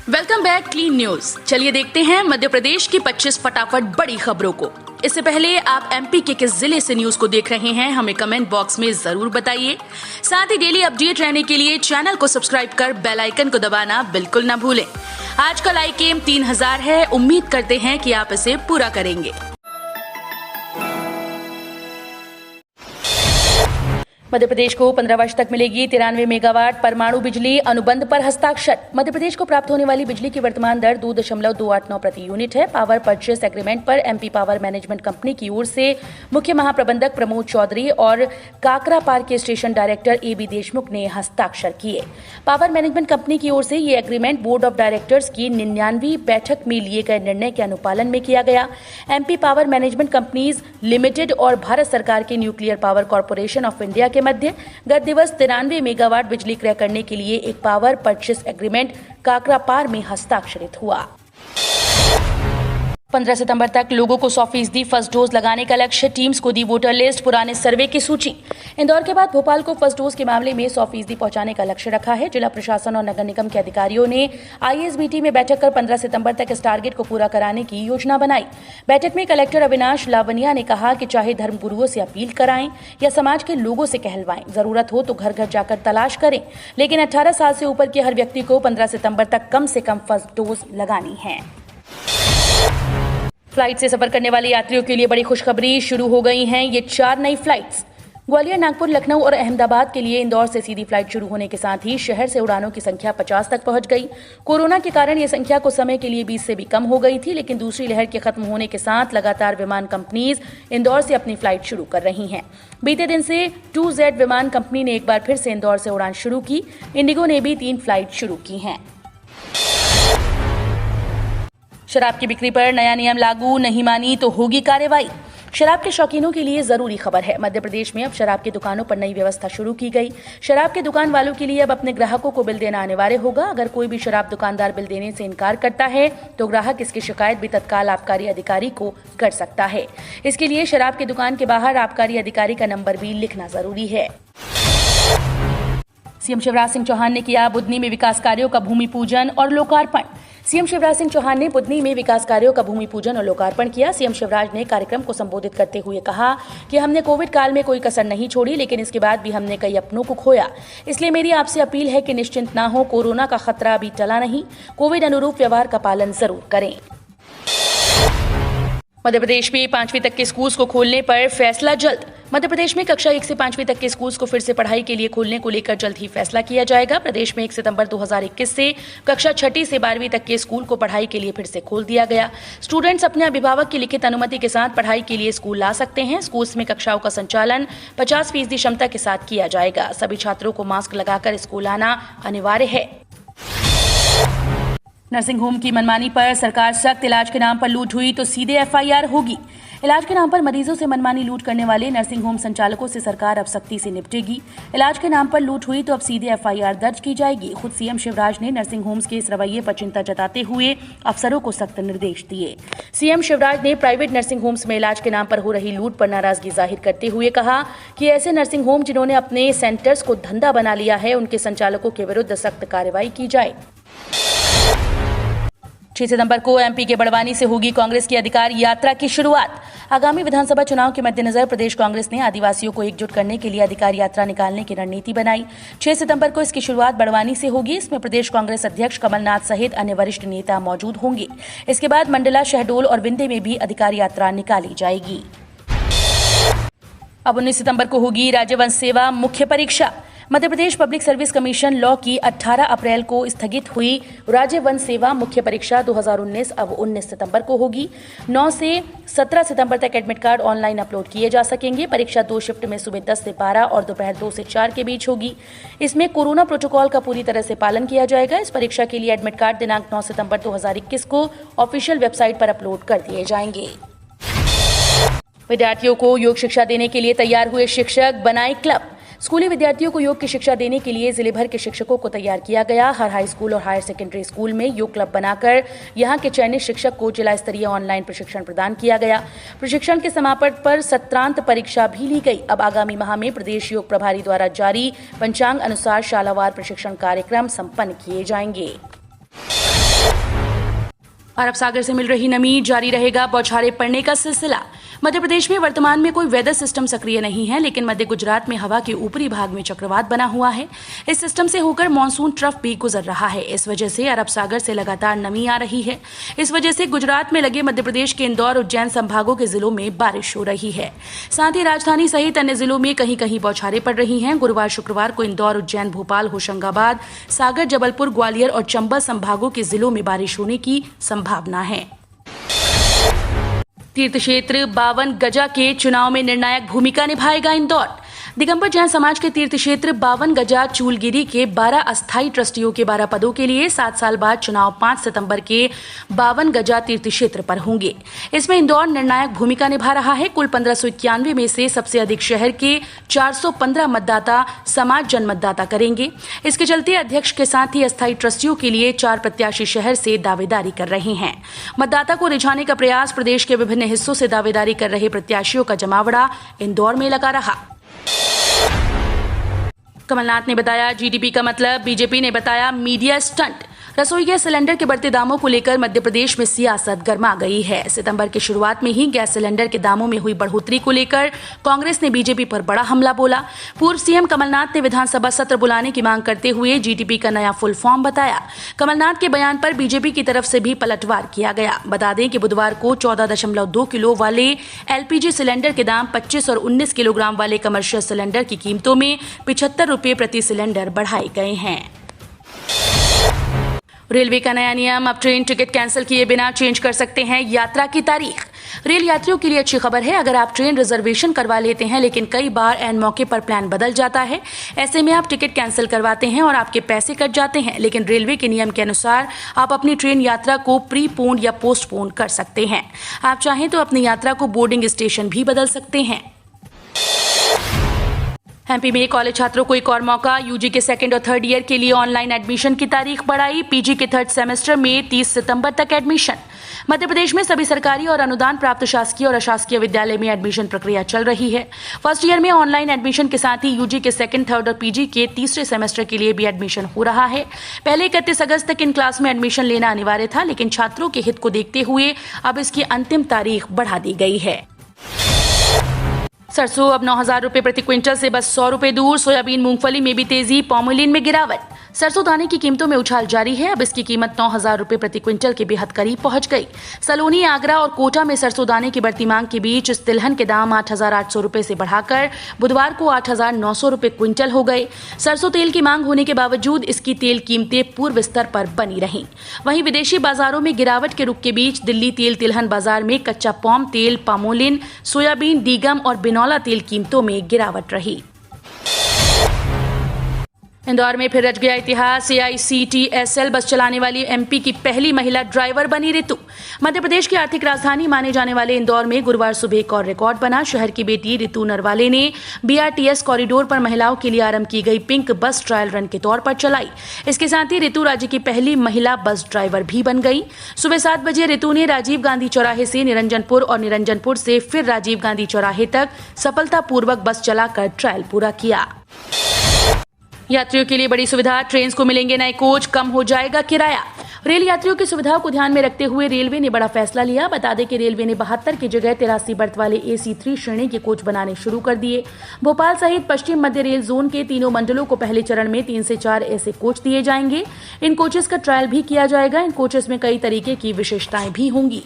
Welcome back clean news. चलिए देखते हैं मध्य प्रदेश की 25 फटाफट बड़ी खबरों को। इससे पहले आप एमपी के किस जिले से न्यूज को देख रहे हैं हमें कमेंट बॉक्स में जरूर बताइए। साथ ही डेली अपडेट रहने के लिए चैनल को सब्सक्राइब कर बेल आइकन को दबाना बिल्कुल न भूलें। आज का लाइक एम 3000 है, उम्मीद करते हैं कि आप इसे पूरा करेंगे। मध्य प्रदेश को 15 वर्ष तक मिलेगी 93 मेगावाट परमाणु बिजली अनुबंध पर हस्ताक्षर। मध्य प्रदेश को प्राप्त होने वाली बिजली की वर्तमान दर 2.289 प्रति यूनिट है। पावर परचेस एग्रीमेंट पर एमपी पावर मैनेजमेंट कंपनी की ओर से मुख्य महाप्रबंधक प्रमोद चौधरी और काकरा पार के स्टेशन डायरेक्टर एबी देशमुख ने हस्ताक्षर किए। पावर मैनेजमेंट कंपनी की ओर से ये एग्रीमेंट बोर्ड ऑफ डायरेक्टर्स की 99वीं बैठक में लिए गए निर्णय के अनुपालन में किया गया। MP power management companies limited और भारत सरकार के nuclear power corporation of India के मध्य गत दिवस 93 मेगावाट बिजली क्रय करने के लिए एक पावर परचेस एग्रीमेंट काकरापार में हस्ताक्षरित हुआ। 15 सितंबर तक लोगों को 100% फर्स्ट डोज लगाने का लक्ष्य। टीम्स को दी वोटर लिस्ट, पुराने सर्वे की सूची। इंदौर के बाद भोपाल को फर्स्ट डोज के मामले में 100% पहुंचाने का लक्ष्य रखा है। जिला प्रशासन और नगर निगम के अधिकारियों ने आईएसबीटी में बैठक कर 15 सितंबर तक इस टारगेट को पूरा कराने की योजना बनाई। बैठक में कलेक्टर अविनाश लावनिया ने कहा कि चाहे धर्मगुरुओं से अपील कराएं या समाज के लोगों से कहलवाएं, जरूरत हो तो घर घर जाकर तलाश करें, लेकिन 18 साल से ऊपर के हर व्यक्ति को 15 सितंबर तक कम से कम फर्स्ट डोज लगानी है। फ्लाइट से सफर करने वाले यात्रियों के लिए बड़ी खुशखबरी शुरू हो गई हैं ये 4 नई फ्लाइट्स। ग्वालियर, नागपुर, लखनऊ और अहमदाबाद के लिए इंदौर से सीधी फ्लाइट शुरू होने के साथ ही शहर से उड़ानों की संख्या 50 तक पहुंच गई। कोरोना के कारण ये संख्या कुछ समय के लिए 20 से भी कम हो गई थी, लेकिन दूसरी लहर के खत्म होने के साथ लगातार विमान कंपनीज इंदौर से अपनी फ्लाइट शुरू कर रही हैं। बीते दिन से 2Z विमान कंपनी ने एक बार फिर से इंदौर से उड़ान शुरू की। इंडिगो ने भी 3 फ्लाइट शुरू की हैं। शराब की बिक्री पर नया नियम लागू, नहीं मानी तो होगी कार्रवाई। शराब के शौकीनों के लिए जरूरी खबर है। मध्य प्रदेश में अब शराब की दुकानों पर नई व्यवस्था शुरू की गई। शराब के दुकान वालों के लिए अब अपने ग्राहकों को बिल देना अनिवार्य होगा। अगर कोई भी शराब दुकानदार बिल देने से इनकार करता है तो ग्राहक इसकी शिकायत भी तत्काल आबकारी अधिकारी को कर सकता है। इसके लिए शराब की दुकान के बाहर आबकारी अधिकारी का नंबर भी लिखना जरूरी है। सीएम शिवराज सिंह चौहान ने किया बुधनी में विकास कार्यों का भूमि पूजन और लोकार्पण। सीएम शिवराज सिंह चौहान ने बुधनी में विकास कार्यों का भूमि पूजन और लोकार्पण किया। सीएम शिवराज ने कार्यक्रम को संबोधित करते हुए कहा कि हमने कोविड काल में कोई कसर नहीं छोड़ी, लेकिन इसके बाद भी हमने कई अपनों को खोया। इसलिए मेरी आपसे अपील है कि निश्चिंत ना हो, कोरोना का खतरा अभी टला नहीं। कोविड अनुरूप व्यवहार का पालन जरूर करें। मध्य प्रदेश में 5वीं तक के स्कूल्स को खोलने पर फैसला जल्द। मध्य प्रदेश में कक्षा 1 से 5वीं तक के स्कूल्स को फिर से पढ़ाई के लिए खोलने को लेकर जल्द ही फैसला किया जाएगा। प्रदेश में 1 सितंबर 2021 से कक्षा 6 से 12वीं तक के स्कूल को पढ़ाई के लिए फिर से खोल दिया गया। स्टूडेंट्स अपने अभिभावक की लिखित अनुमति के साथ पढ़ाई के लिए स्कूल ला सकते हैं। स्कूल्स में कक्षाओं का संचालन 50% क्षमता के साथ किया जाएगा। सभी छात्रों को मास्क लगाकर स्कूल आना अनिवार्य है। नर्सिंग होम की मनमानी पर सरकार सख्त। इलाज के नाम पर लूट हुई तो सीधे एफआईआर होगी। इलाज के नाम पर मरीजों से मनमानी लूट करने वाले नर्सिंग होम संचालकों से सरकार अब सख्ती से निपटेगी। इलाज के नाम पर लूट हुई तो अब सीधे एफआईआर दर्ज की जाएगी। खुद सीएम शिवराज ने नर्सिंग होम्स के इस रवैये पर चिंता जताते हुए अफसरों को सख्त निर्देश दिए। सीएम शिवराज ने प्राइवेट नर्सिंग होम्स में इलाज के नाम पर हो रही लूट पर नाराजगी जाहिर करते हुए कहा कि ऐसे नर्सिंग होम जिन्होंने अपने सेंटर्स को धंधा बना लिया है, उनके संचालकों के विरुद्ध सख्त कार्रवाई की जाए। 6 सितंबर को एमपी के बड़वानी से होगी कांग्रेस की अधिकार यात्रा की शुरुआत। आगामी विधानसभा चुनाव के मद्देनजर प्रदेश कांग्रेस ने आदिवासियों को एकजुट करने के लिए अधिकार यात्रा निकालने की रणनीति बनाई। 6 सितंबर को इसकी शुरुआत बड़वानी से होगी। इसमें प्रदेश कांग्रेस अध्यक्ष कमलनाथ सहित अन्य वरिष्ठ नेता मौजूद होंगे। इसके बाद मंडला, शहडोल और विंध्य में भी अधिकार यात्रा निकाली जाएगी। अब 19 सितंबर को होगी राज्य वन सेवा मुख्य परीक्षा। Madhya Pradesh public service commission law की 18 अप्रैल को स्थगित हुई राज्य वन सेवा मुख्य परीक्षा 2019 अब 19 सितंबर को होगी। 9 से 17 सितंबर तक एडमिट कार्ड ऑनलाइन अपलोड किए जा सकेंगे। परीक्षा 2 शिफ्ट में सुबह 10 से 12 और दोपहर 2 से 4 के बीच होगी। इसमें कोरोना प्रोटोकॉल का पूरी तरह से पालन किया जाएगा। इस परीक्षा के लिए एडमिट कार्ड दिनांक 9 सितंबर 2021 को ऑफिशियल वेबसाइट पर अपलोड कर दिए जाएंगे। विद्यार्थियों को योग शिक्षा देने के लिए तैयार हुए शिक्षक बनाए क्लब। स्कूली विद्यार्थियों को योग की शिक्षा देने के लिए जिले भर के शिक्षकों को तैयार किया गया। हर हाई स्कूल और हायर सेकेंडरी स्कूल में योग क्लब बनाकर यहां के चयनित शिक्षक को जिला स्तरीय ऑनलाइन प्रशिक्षण प्रदान किया गया। प्रशिक्षण के समापन पर सत्रांत परीक्षा भी ली गई। अब आगामी माह में प्रदेश योग प्रभारी द्वारा जारी पंचांग अनुसार शालावार प्रशिक्षण कार्यक्रम संपन्न किए जाएंगे। अरब सागर से मिल रही नमी, जारी रहेगा बौछारें पड़ने का सिलसिला। मध्य प्रदेश में वर्तमान में कोई वेदर सिस्टम सक्रिय नहीं है, लेकिन मध्य गुजरात में हवा के ऊपरी भाग में चक्रवात बना हुआ है। इस सिस्टम से होकर मानसून ट्रफ भी गुजर रहा है। इस वजह से अरब सागर से लगातार नमी आ रही है। इस वजह से गुजरात में लगे मध्य प्रदेश के इंदौर, उज्जैन संभागों के जिलों में बारिश हो रही है। साथ ही राजधानी सहित अन्य जिलों में कहीं कहीं बौछारें पड़ रही हैं। गुरुवार शुक्रवार को इंदौर, उज्जैन, भोपाल, होशंगाबाद, सागर, जबलपुर, ग्वालियर और चंबल संभागों के जिलों में बारिश होने की संभावना है। तीर्थ क्षेत्र 52 गजा के चुनाव में निर्णायक भूमिका निभाएगा इंदौर। दिगंबर जैन समाज के तीर्थ क्षेत्र 52 गजा चूलगिरी के 12 अस्थायी ट्रस्टियों के 12 पदों के लिए 7 साल बाद चुनाव 5 सितंबर के 52 गजा तीर्थ क्षेत्र पर होंगे। इसमें इंदौर निर्णायक भूमिका निभा रहा है। कुल 1591 में से सबसे अधिक शहर के 415 मतदाता समाज जन मतदाता करेंगे। इसके चलते अध्यक्ष के साथ ही अस्थायी ट्रस्टियों के लिए 4 प्रत्याशी शहर से दावेदारी कर रहे हैं। मतदाता को रिझाने का प्रयास प्रदेश के विभिन्न हिस्सों से दावेदारी कर रहे प्रत्याशियों का जमावड़ा इंदौर में लगा रहा। कमलनाथ ने बताया जीडीपी का मतलब, बीजेपी ने बताया मीडिया स्टंट। रसोई गैस सिलेंडर के बढ़ते दामों को लेकर मध्य प्रदेश में सियासत गर्मा गई है। सितंबर की शुरुआत में ही गैस सिलेंडर के दामों में हुई बढ़ोतरी को लेकर कांग्रेस ने बीजेपी पर बड़ा हमला बोला। पूर्व सीएम कमलनाथ ने विधानसभा सत्र बुलाने की मांग करते हुए जीडीपी का नया फुल फॉर्म बताया। कमलनाथ के बयान पर बीजेपी की तरफ से भी पलटवार किया गया। बता दें कि बुधवार को 14.2 किलो वाले एलपीजी सिलेंडर के दाम 25 और 19 किलोग्राम वाले कमर्शियल सिलेंडर की कीमतों में 75 रुपये प्रति सिलेंडर बढ़ाए गए हैं। रेलवे का नया नियम, अब ट्रेन टिकट कैंसिल किए बिना चेंज कर सकते हैं यात्रा की तारीख। रेल यात्रियों के लिए अच्छी खबर है। अगर आप ट्रेन रिजर्वेशन करवा लेते हैं लेकिन कई बार ऐन मौके पर प्लान बदल जाता है, ऐसे में आप टिकट कैंसिल करवाते हैं और आपके पैसे कट जाते हैं, लेकिन रेलवे के नियम के अनुसार आप अपनी ट्रेन यात्रा को प्रीपोन या पोस्टपोन कर सकते हैं। आप चाहें तो अपनी यात्रा को बोर्डिंग स्टेशन भी बदल सकते हैं। एमपी में कॉलेज छात्रों को एक और मौका, यूजी के 2nd और 3rd ईयर के लिए ऑनलाइन एडमिशन की तारीख बढ़ाई। पीजी के 3rd सेमेस्टर में 30 सितंबर तक एडमिशन। मध्य प्रदेश में सभी सरकारी और अनुदान प्राप्त शासकीय और अशासकीय विद्यालय में एडमिशन प्रक्रिया चल रही है। फर्स्ट ईयर में ऑनलाइन एडमिशन के साथ ही यूजी के 2nd, 3rd और पीजी के 3रे सेमेस्टर के लिए भी एडमिशन हो रहा है। पहले 31 अगस्त तक इन क्लास में एडमिशन लेना अनिवार्य था, लेकिन छात्रों के हित को देखते हुए अब इसकी अंतिम तारीख बढ़ा दी गई है। सरसों अब 9,000 रुपए प्रति क्विंटल से बस 100 रुपए दूर। सोयाबीन, मूंगफली में भी तेजी, पॉमोलिन में गिरावट। सरसों दाने की कीमतों में उछाल जारी है। अब इसकी कीमत 9,000 रुपए प्रति क्विंटल के बेहद करीब पहुंच गई। सलोनी, आगरा और कोटा में सरसों दाने की बढ़ती मांग के बीच इस तिलहन के दाम 8,800 रुपए से बढ़ाकर बुधवार को 8,900 रुपए क्विंटल हो गए। सरसों तेल की मांग होने के बावजूद इसकी तेल कीमतें पूर्व स्तर पर बनी रहीं। वहीं विदेशी बाजारों में गिरावट के रुख के बीच दिल्ली तेल तिलहन बाजार में कच्चा पॉम तेल, पामोलिन, सोयाबीन, डीगम और बिनौला तेल कीमतों में गिरावट रही। इंदौर में फिर रच गया इतिहास। AICTSL बस चलाने वाली एमपी की पहली महिला ड्राइवर बनी ऋतु। मध्य प्रदेश की आर्थिक राजधानी माने जाने वाले इंदौर में गुरुवार सुबह एक और रिकॉर्ड बना। शहर की बेटी ऋतु नरवाले ने BRTS कॉरिडोर पर महिलाओं के लिए आरंभ की गई पिंक बस ट्रायल रन के तौर पर चलाई। इसके साथ ही ऋतु राज्य की पहली महिला बस ड्राइवर भी बन गई। सुबह 7 बजे ऋतु ने राजीव गांधी चौराहे से निरंजनपुर और निरंजनपुर से फिर राजीव गांधी चौराहे तक सफलतापूर्वक बस चलाकर ट्रायल पूरा किया। यात्रियों के लिए बड़ी सुविधा, ट्रेन को मिलेंगे नए कोच, कम हो जाएगा किराया। रेल यात्रियों की सुविधाओं को ध्यान में रखते हुए रेलवे ने बड़ा फैसला लिया। बता दें कि रेलवे ने 72 की जगह 83 बर्थ वाले AC3 श्रेणी के कोच बनाने शुरू कर दिए। भोपाल सहित पश्चिम मध्य रेल जोन के तीनों मंडलों को पहले चरण में 3 से 4 ऐसे कोच दिए जाएंगे। इन कोचेस का ट्रायल भी किया जाएगा। इन कोचेस में कई तरीके की विशेषताएं भी होंगी।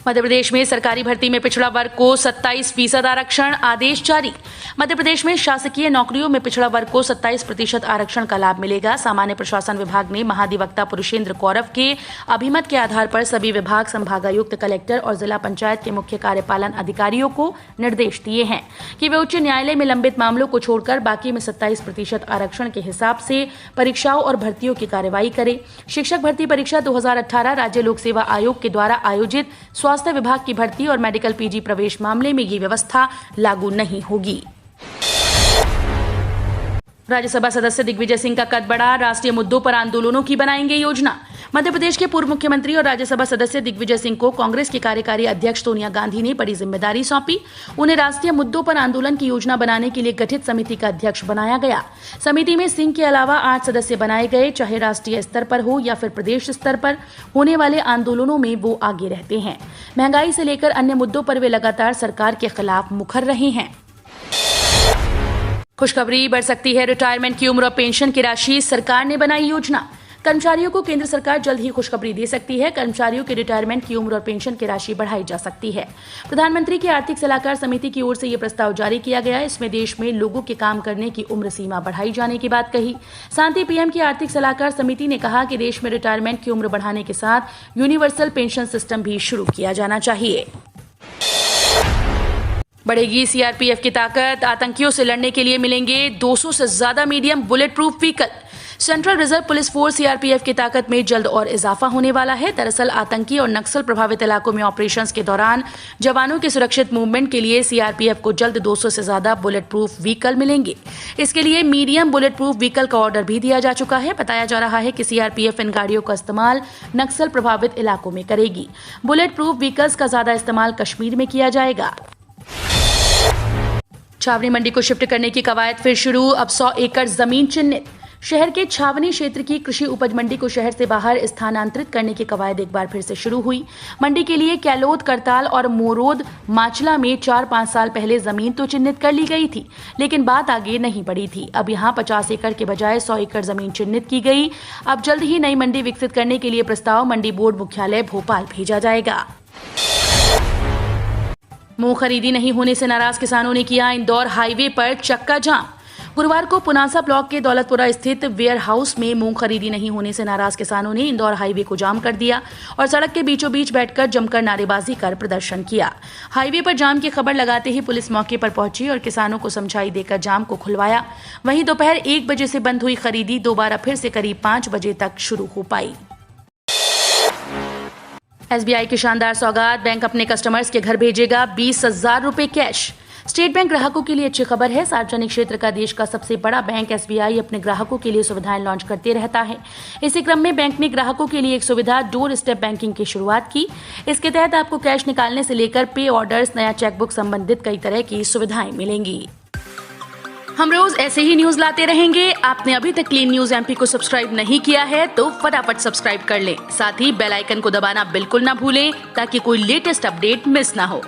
मध्य प्रदेश में सरकारी भर्ती में पिछड़ा वर्ग को 27% आरक्षण, आदेश जारी। मध्य प्रदेश में शासकीय नौकरियों में पिछड़ा वर्ग को 27% आरक्षण का लाभ मिलेगा। सामान्य प्रशासन विभाग ने महाधिवक्ता पुरुषेंद्र कौरव के अभिमत के आधार पर सभी विभाग, संभागायुक्त, कलेक्टर और जिला पंचायत के मुख्य कार्यपालन अधिकारियों को निर्देश दिए हैं कि वे उच्च न्यायालय में लंबित मामलों को छोड़कर बाकी में 27% आरक्षण के हिसाब से परीक्षाओं और भर्तियों की कार्रवाई करें। शिक्षक भर्ती परीक्षा 2018 राज्य लोक सेवा आयोग के द्वारा आयोजित स्वास्थ्य विभाग की भर्ती और मेडिकल PG प्रवेश मामले में ये व्यवस्था लागू नहीं होगी। राज्यसभा सदस्य दिग्विजय सिंह का कद बढ़ा, राष्ट्रीय मुद्दों पर आंदोलनों की बनाएंगे योजना। मध्य प्रदेश के पूर्व मुख्यमंत्री और राज्यसभा सदस्य दिग्विजय सिंह को कांग्रेस की कार्यकारी अध्यक्ष सोनिया गांधी ने बड़ी जिम्मेदारी सौंपी। उन्हें राष्ट्रीय मुद्दों पर आंदोलन की योजना बनाने के लिए गठित समिति का अध्यक्ष बनाया गया। समिति में सिंह के अलावा 8 सदस्य बनाए गए। चाहे राष्ट्रीय स्तर पर हो या फिर प्रदेश स्तर पर होने वाले आंदोलनों में वो आगे रहते हैं। महंगाई से लेकर अन्य मुद्दों पर वे लगातार सरकार के खिलाफ मुखर रहे हैं। खुशखबरी, बढ़ सकती है रिटायरमेंट की उम्र और पेंशन की राशि। सरकार ने बनाई योजना। कर्मचारियों को केंद्र सरकार जल्द ही खुशखबरी दे सकती है। कर्मचारियों के रिटायरमेंट की उम्र और पेंशन की राशि बढ़ाई जा सकती है। प्रधानमंत्री की आर्थिक सलाहकार समिति की ओर से यह प्रस्ताव जारी किया गया। इसमें देश में लोगों के काम करने की उम्र सीमा बढ़ाई जाने की बात कही। साथ ही पीएम की आर्थिक सलाहकार समिति ने कहा कि देश में रिटायरमेंट की उम्र बढ़ाने के साथ यूनिवर्सल पेंशन सिस्टम भी शुरू किया जाना चाहिए। बढ़ेगी सीआरपीएफ की ताकत। आतंकियों से लड़ने के लिए मिलेंगे 200 से ज्यादा medium bullet proof vehicle. Central reserve police force CRPF की ताकत में जल्द और इजाफा होने वाला है। दरअसल आतंकी और नक्सल प्रभावित इलाकों में ऑपरेशंस के दौरान जवानों के सुरक्षित मूवमेंट के लिए सीआरपीएफ को जल्द 200 से ज्यादा बुलेट प्रूफ व्हीकल मिलेंगे। इसके लिए मीडियम बुलेट प्रूफ व्हीकल का ऑर्डर भी दिया जा चुका है। बताया जा रहा है कि सीआरपीएफ इन गाड़ियों का इस्तेमाल नक्सल प्रभावित इलाकों में करेगी। बुलेट प्रूफ व्हीकल्स का ज्यादा इस्तेमाल कश्मीर में किया जाएगा। छावनी मंडी को शिफ्ट करने की कवायद फिर शुरू। अब 100 एकड़ जमीन चिन्हित। शहर के छावनी क्षेत्र की कृषि उपज मंडी को शहर से बाहर स्थानांतरित करने की कवायद एक बार फिर से शुरू हुई। मंडी के लिए कैलोद, करताल और मोरोद माचला में 4-5 साल पहले जमीन तो चिन्हित कर ली गई थी, लेकिन बात आगे नहीं बढ़ी थी। अब यहां 50 एकड़ के बजाय 100 एकड़ जमीन चिन्हित की गई। अब जल्द ही नई मंडी विकसित करने के लिए प्रस्ताव मंडी बोर्ड मुख्यालय भोपाल भेजा जाएगा। मूंग खरीदी नहीं होने से नाराज किसानों ने किया इंदौर हाईवे पर चक्का जाम। गुरुवार को पुनासा ब्लॉक के दौलतपुरा स्थित वेयर हाउस में मूंग खरीदी नहीं होने से नाराज किसानों ने इंदौर हाईवे को जाम कर दिया और सड़क के बीचों बीच बैठकर जमकर नारेबाजी कर प्रदर्शन किया। हाईवे पर जाम की खबर लगाते ही पुलिस मौके पर पहुंची और किसानों को समझाई देकर जाम को खुलवाया। वहीं दोपहर 1 बजे से बंद हुई खरीदी दोबारा फिर से करीब 5 बजे तक शुरू हो पाई। एसबीआई की शानदार सौगात। बैंक अपने कस्टमर्स के घर भेजेगा 20,000 रुपए कैश। स्टेट बैंक ग्राहकों के लिए अच्छी खबर है। सार्वजनिक क्षेत्र का देश का सबसे बड़ा बैंक एसबीआई अपने ग्राहकों के लिए सुविधाएं लॉन्च करते रहता है। इसी क्रम में बैंक ने ग्राहकों के लिए एक सुविधा डोर स्टेप बैंकिंग की शुरुआत की। इसके तहत आपको कैश निकालने से लेकर पे ऑर्डर्स, नया चेकबुक संबंधित कई तरह की सुविधाएं मिलेंगी। हम रोज ऐसे ही न्यूज लाते रहेंगे। आपने अभी तक क्लीन न्यूज एमपी को सब्सक्राइब नहीं किया है तो फटाफट सब्सक्राइब कर लें। साथ ही बेल आइकन को दबाना बिल्कुल ना भूलें ताकि कोई लेटेस्ट अपडेट मिस ना हो।